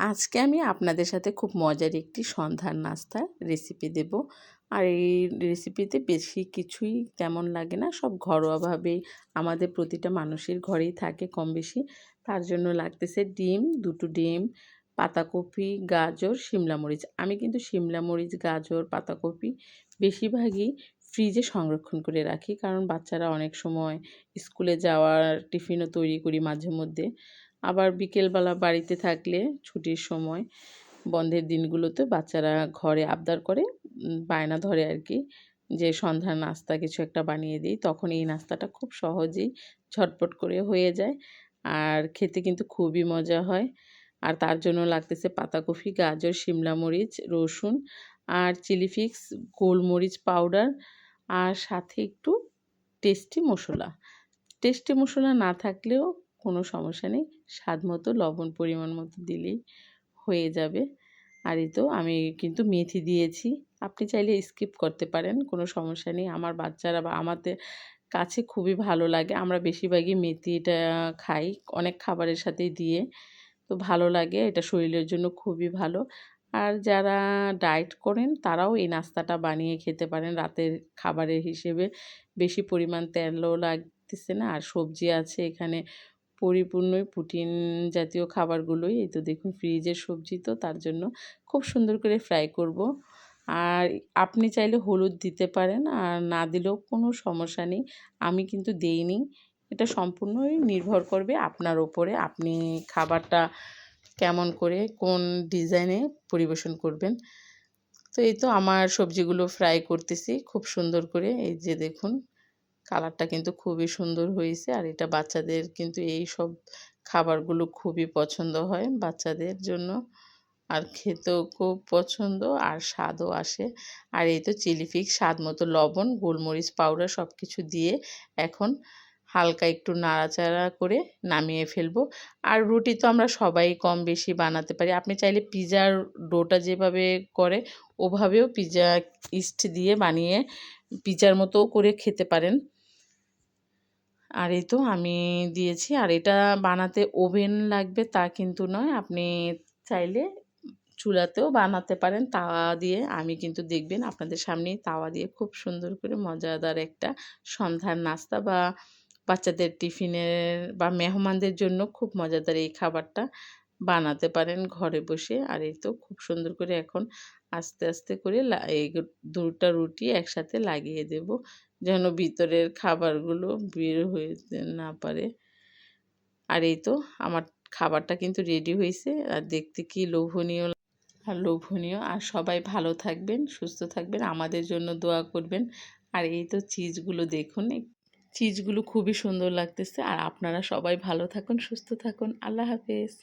আজকে আমি আপনাদের সাথে খুব মজার একটি সন্ধ্যার নাস্তার রেসিপি দেব। আর এই রেসিপিতে বেশি কিছুই তেমন লাগে না, সব ঘরোয়াভাবেই আমাদের প্রতিটা মানুষের ঘরেই থাকে কম বেশি। তার জন্য লাগতেছে ডিম, 2টো ডিম, পাতাকপি, গাজর, শিমলা মরিচ। আমি কিন্তু শিমলা মরিচ, গাজর, পাতাকপি বেশিরভাগই ফ্রিজে সংরক্ষণ করে রাখি, কারণ বাচ্চারা অনেক সময় স্কুলে যাওয়ার টিফিনও তৈরি করি মাঝে মধ্যে। আবার বিকেলবেলা বাড়িতে থাকলে ছুটির সময় বন্ধের দিনগুলোতে বাচ্চারা ঘরে আবদার করে, বায়না ধরে আর কি, যে সন্ধ্যার নাস্তা কিছু একটা বানিয়ে দিই। তখন এই নাস্তাটা খুব সহজেই ঝটপট করে হয়ে যায়, আর খেতে কিন্তু খুবই মজা হয়। আর তার জন্য লাগতেছে পাতাকপি, গাজর, শিমলা মরিচ, রসুন আর চিলি ফ্লেক্স, গোলমরিচ পাউডার, আর সাথে একটু টেস্টি মশলা। টেস্টি মশলা না থাকলেও কোনো সমস্যা নেই, স্বাদ মতো লবণ পরিমাণ মতো দিলেই হয়ে যাবে। আর এই তো আমি কিন্তু মেথি দিয়েছি, আপনি চাইলে স্কিপ করতে পারেন, কোনো সমস্যা নেই। আমার বাচ্চারা বা আমাদের কাছে খুবই ভালো লাগে, আমরা বেশিরভাগই মেথিটা খাই অনেক খাবারের সাথেই দিয়ে, তো ভালো লাগে, এটা শরীরের জন্য খুবই ভালো। আর যারা ডায়েট করেন তারাও এই নাস্তাটা বানিয়ে খেতে পারেন রাতের খাবারের হিসেবে। বেশি পরিমাণ তেলও লাগতেছে না, আর সবজি আছে এখানে পরিপূর্ণই, প্রোটিন জাতীয় খাবারগুলোই। এই তো দেখুন ফ্রিজের সবজি, তো তার জন্য খুব সুন্দর করে ফ্রাই করব। আর আপনি চাইলে হলুদ দিতে পারেন, আর না দিলেও কোনো সমস্যা নেই, আমি কিন্তু দেইনি। এটা সম্পূর্ণই নির্ভর করবে আপনার ওপরে, আপনি খাবারটা কেমন করে কোন ডিজাইনে পরিবেশন করবেন। তো এই তো আমার সবজিগুলো ফ্রাই করতেছি খুব সুন্দর করে, এই যে দেখুন কালারটা কিন্তু খুবই সুন্দর হয়েছে। আর এটা বাচ্চাদের কিন্তু এই সব খাবারগুলো খুবই পছন্দ হয় বাচ্চাদের জন্য, আর খেতেও খুব পছন্দ আর স্বাদও আসে। আর এই তো চিলি ফ্লেক্স, স্বাদ মতো লবণ, গোলমরিচ পাউডার সব কিছু দিয়ে এখন হালকা একটু নাড়াচাড়া করে নামিয়ে ফেলবো। আর রুটি তো আমরা সবাই কম বেশি বানাতে পারি, আপনি চাইলে পিৎজার ডোটা যেভাবে করে ওভাবেও পিৎজা ইস্ট দিয়ে বানিয়ে পিৎজার মতো করে খেতে পারেন। আর এই তো আমি দিয়েছি, আর এটা বানাতে ওভেন লাগবে তা কিন্তু নয়, আপনি চাইলে চুলাতেও বানাতে পারেন তাওয়া দিয়ে। আমি কিন্তু দেখবেন আপনাদের সামনেই তাওয়া দিয়ে খুব সুন্দর করে মজাদার একটা সন্ধ্যার নাস্তা বা বাচ্চাদের টিফিনের বা মেহমানদের জন্য খুব মজাদার এই খাবারটা বানাতে পারেন ঘরে বসে। আর এই তো খুব সুন্দর করে এখন আস্তে আস্তে করে এই দুটা রুটি একসাথে লাগিয়ে দেব, যেন ভিতরের খাবারগুলো বের হতে না পারে। আর এই তো আমার খাবারটা কিন্তু রেডি হয়েছে, আর দেখতে কি লোভনীয় আর লোভনীয়। আর সবাই ভালো থাকবেন, সুস্থ থাকবেন, আমাদের জন্য দোয়া করবেন। আর এই তো চিজগুলো দেখুন, চিজগুলো খুবই সুন্দর লাগতেছে। আর আপনারা সবাই ভালো থাকুন, সুস্থ থাকুন, আল্লাহ হাফেজ।